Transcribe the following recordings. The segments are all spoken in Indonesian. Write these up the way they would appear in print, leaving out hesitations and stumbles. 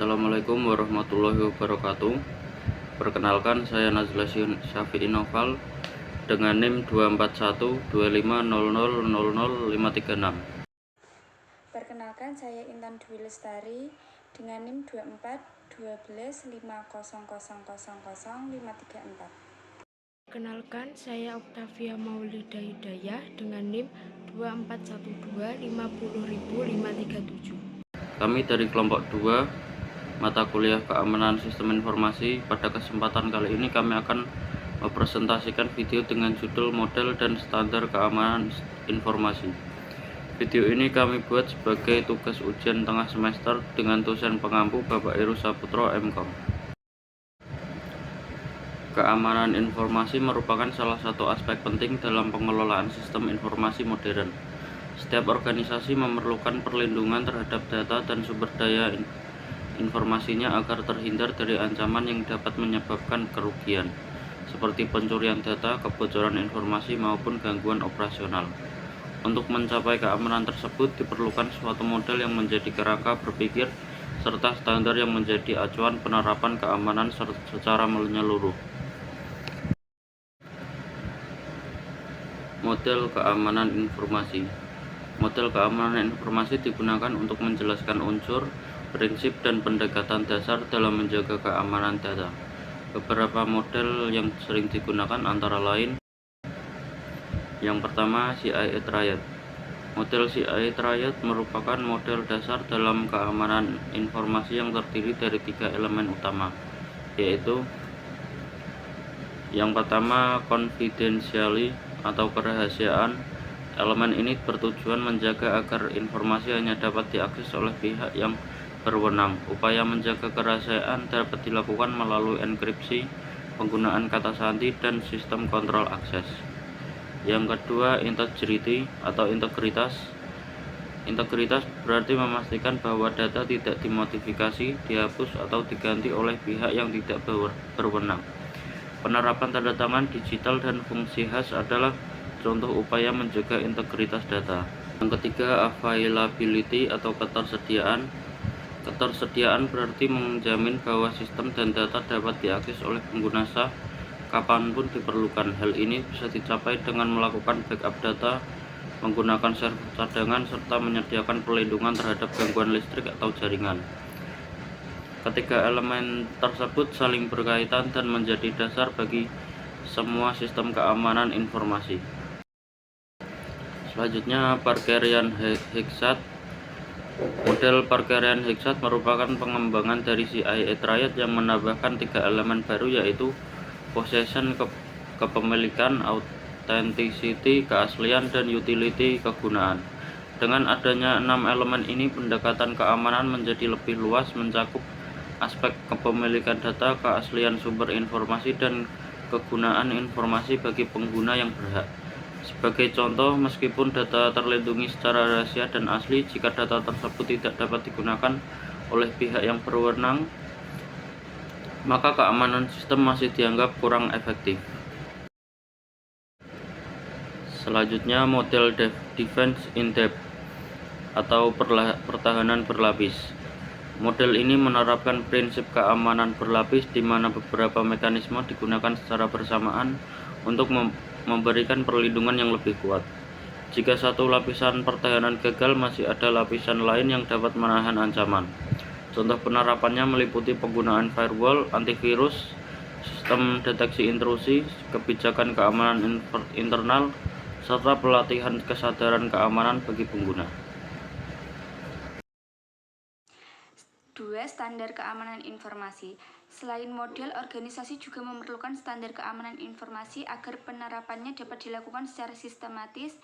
Assalamualaikum warahmatullahi wabarakatuh. Perkenalkan, saya Nazla Syafi'i Noval dengan NIM 2412500000536. Perkenalkan, saya Intan Dwi Lestari dengan NIM 241250000534. Perkenalkan, saya Oktavia Maulida Hidayah dengan NIM 24125000537. Kami dari kelompok 2 mata kuliah keamanan sistem informasi. Pada kesempatan kali ini kami akan mempresentasikan video dengan judul model dan standar keamanan informasi. Video ini kami buat sebagai tugas ujian tengah semester dengan dosen pengampu Bapak Heru Saputro MKom. Keamanan informasi merupakan salah satu aspek penting dalam pengelolaan sistem informasi modern. Setiap organisasi memerlukan perlindungan terhadap data dan sumber daya informasinya agar terhindar dari ancaman yang dapat menyebabkan kerugian, seperti pencurian data, kebocoran informasi, maupun gangguan operasional. Untuk mencapai keamanan tersebut diperlukan suatu model yang menjadi kerangka berpikir serta standar yang menjadi acuan penerapan keamanan secara menyeluruh. Model keamanan informasi. Model keamanan informasi digunakan untuk menjelaskan unsur, prinsip, dan pendekatan dasar dalam menjaga keamanan data. Beberapa model yang sering digunakan antara lain: yang pertama, CIA Triad. Model CIA Triad merupakan model dasar dalam keamanan informasi yang terdiri dari 3 elemen utama, yaitu yang pertama, confidentiality atau kerahasiaan. Elemen ini bertujuan menjaga agar informasi hanya dapat diakses oleh pihak yang berwenang. Upaya menjaga kerahasiaan dapat dilakukan melalui enkripsi, penggunaan kata sandi, dan sistem kontrol akses. Yang kedua, integrity atau integritas. Integritas berarti memastikan bahwa data tidak dimodifikasi, dihapus, atau diganti oleh pihak yang tidak berwenang. Penerapan tanda tangan digital dan fungsi hash adalah contoh upaya menjaga integritas data. Yang ketiga, availability atau ketersediaan. Ketersediaan berarti menjamin bahwa sistem dan data dapat diakses oleh pengguna sah kapanpun diperlukan. Hal ini bisa dicapai dengan melakukan backup data, menggunakan server cadangan, serta menyediakan perlindungan terhadap gangguan listrik atau jaringan. Ketiga elemen tersebut saling berkaitan dan menjadi dasar bagi semua sistem keamanan informasi. Selanjutnya, Parkerian Hexad. Model Parkerian Hexad merupakan pengembangan dari CIA Triad yang menambahkan 3 elemen baru, yaitu possession, kepemilikan, authenticity, keaslian, dan utility, kegunaan. Dengan adanya 6 elemen ini, pendekatan keamanan menjadi lebih luas, mencakup aspek kepemilikan data, keaslian sumber informasi, dan kegunaan informasi bagi pengguna yang berhak. Sebagai contoh, meskipun data terlindungi secara rahasia dan asli, jika data tersebut tidak dapat digunakan oleh pihak yang berwenang, maka keamanan sistem masih dianggap kurang efektif. Selanjutnya, model defense in depth atau pertahanan berlapis. Model ini menerapkan prinsip keamanan berlapis di mana beberapa mekanisme digunakan secara bersamaan untuk memberikan perlindungan yang lebih kuat. Jika satu lapisan pertahanan gagal, masih ada lapisan lain yang dapat menahan ancaman. Contoh penerapannya meliputi penggunaan firewall, antivirus, sistem deteksi intrusi, kebijakan keamanan internal, serta pelatihan kesadaran keamanan bagi pengguna. 2. Standar keamanan informasi. Selain model, organisasi juga memerlukan standar keamanan informasi agar penerapannya dapat dilakukan secara sistematis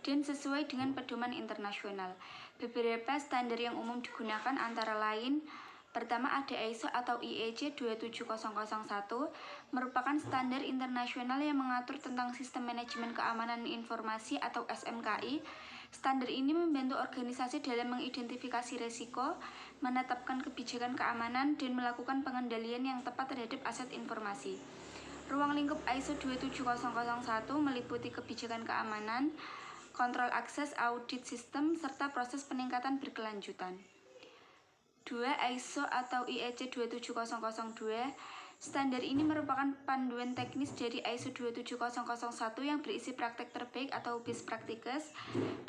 dan sesuai dengan pedoman internasional. Beberapa standar yang umum digunakan antara lain: pertama, ada ISO atau IEC 27001, merupakan standar internasional yang mengatur tentang sistem manajemen keamanan informasi atau SMKI. Standar ini membantu organisasi dalam mengidentifikasi risiko, menetapkan kebijakan keamanan, dan melakukan pengendalian yang tepat terhadap aset informasi. Ruang lingkup ISO 27001 meliputi kebijakan keamanan, kontrol akses, audit sistem, serta proses peningkatan berkelanjutan. 2. ISO atau IEC 27002. Standar ini merupakan panduan teknis dari ISO 27001 yang berisi praktek terbaik atau best practices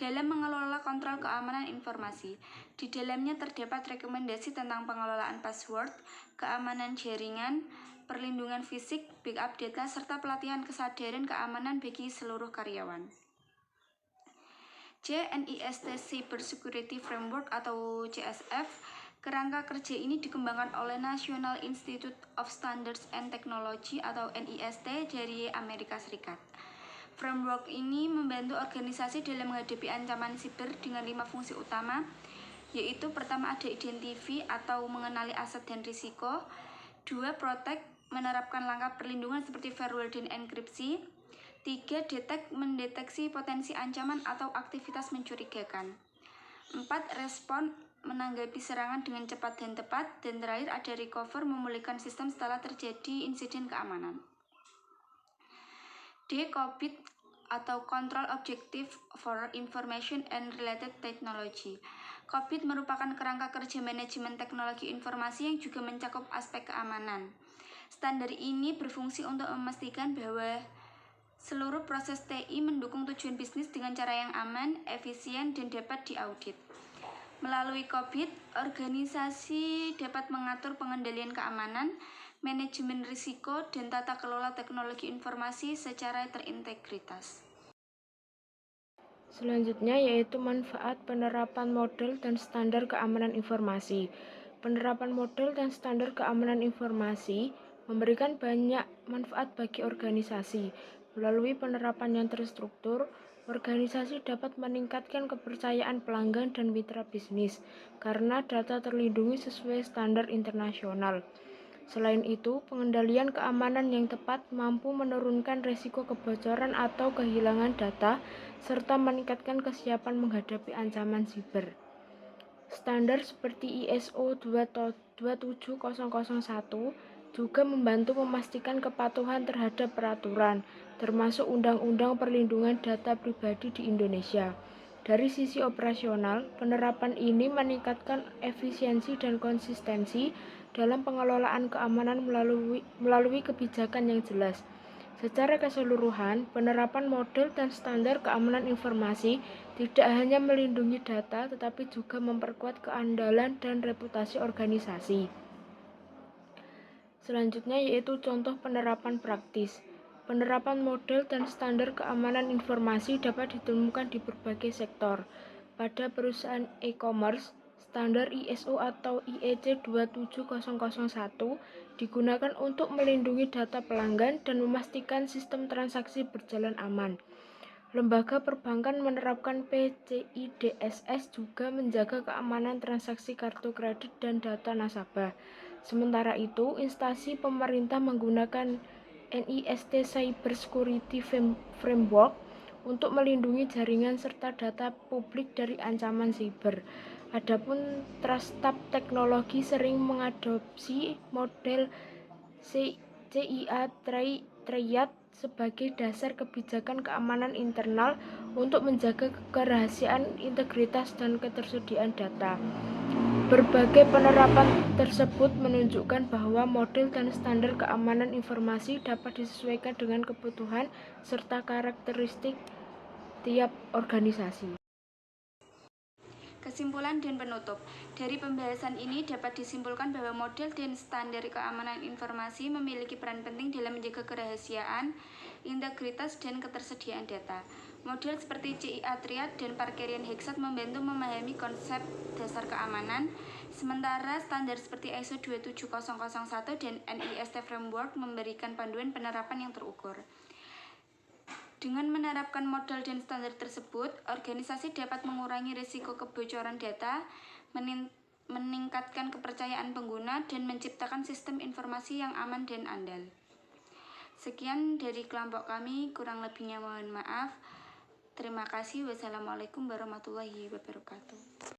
dalam mengelola kontrol keamanan informasi. Di dalamnya terdapat rekomendasi tentang pengelolaan password, keamanan jaringan, perlindungan fisik, backup data, serta pelatihan kesadaran keamanan bagi seluruh karyawan. NIST Cyber Security Framework atau CSF. Kerangka kerja ini dikembangkan oleh National Institute of Standards and Technology atau NIST dari Amerika Serikat. Framework ini membantu organisasi dalam menghadapi ancaman siber dengan 5 fungsi utama, yaitu pertama ada identify atau mengenali aset dan risiko, 2. Protect, menerapkan langkah perlindungan seperti firewall dan enkripsi, 3. Detect, mendeteksi potensi ancaman atau aktivitas mencurigakan, 4. Respon, menanggapi serangan dengan cepat dan tepat, dan terakhir ada recover, memulihkan sistem setelah terjadi insiden keamanan. COBIT atau Control Objective for Information and Related Technology. COBIT merupakan kerangka kerja manajemen teknologi informasi yang juga mencakup aspek keamanan. Standar ini berfungsi untuk memastikan bahwa seluruh proses TI mendukung tujuan bisnis dengan cara yang aman, efisien, dan dapat diaudit. Melalui COBIT, organisasi dapat mengatur pengendalian keamanan, manajemen risiko, dan tata kelola teknologi informasi secara terintegritas. Selanjutnya yaitu manfaat penerapan model dan standar keamanan informasi. Penerapan model dan standar keamanan informasi memberikan banyak manfaat bagi organisasi. Melalui penerapan yang terstruktur, organisasi dapat meningkatkan kepercayaan pelanggan dan mitra bisnis karena data terlindungi sesuai standar internasional. Selain itu, pengendalian keamanan yang tepat mampu menurunkan risiko kebocoran atau kehilangan data serta meningkatkan kesiapan menghadapi ancaman siber. Standar seperti ISO 27001 juga membantu memastikan kepatuhan terhadap peraturan, termasuk Undang-Undang Perlindungan Data Pribadi di Indonesia. Dari sisi operasional, penerapan ini meningkatkan efisiensi dan konsistensi dalam pengelolaan keamanan melalui kebijakan yang jelas. Secara keseluruhan, penerapan model dan standar keamanan informasi tidak hanya melindungi data, tetapi juga memperkuat keandalan dan reputasi organisasi. Selanjutnya yaitu contoh penerapan praktis. Penerapan model dan standar keamanan informasi dapat ditemukan di berbagai sektor. Pada perusahaan e-commerce, standar ISO atau IEC 27001 digunakan untuk melindungi data pelanggan dan memastikan sistem transaksi berjalan aman. Lembaga perbankan menerapkan PCI DSS juga menjaga keamanan transaksi kartu kredit dan data nasabah. Sementara itu, instansi pemerintah menggunakan NIST Cyber Security Framework untuk melindungi jaringan serta data publik dari ancaman siber. Adapun startup teknologi sering mengadopsi model CIA Triad sebagai dasar kebijakan keamanan internal untuk menjaga kerahasiaan, integritas, dan ketersediaan data. Berbagai penerapan tersebut menunjukkan bahwa model dan standar keamanan informasi dapat disesuaikan dengan kebutuhan serta karakteristik tiap organisasi. Kesimpulan dan penutup. Dari pembahasan ini dapat disimpulkan bahwa model dan standar keamanan informasi memiliki peran penting dalam menjaga kerahasiaan, integritas, dan ketersediaan data. Model seperti CIA Triad dan Parkerian Hexad membantu memahami konsep dasar keamanan, sementara standar seperti ISO 27001 dan NIST Framework memberikan panduan penerapan yang terukur. Dengan menerapkan model dan standar tersebut, organisasi dapat mengurangi risiko kebocoran data, meningkatkan kepercayaan pengguna, dan menciptakan sistem informasi yang aman dan andal. Sekian dari kelompok kami, kurang lebihnya mohon maaf. Terima kasih. Wassalamualaikum warahmatullahi wabarakatuh.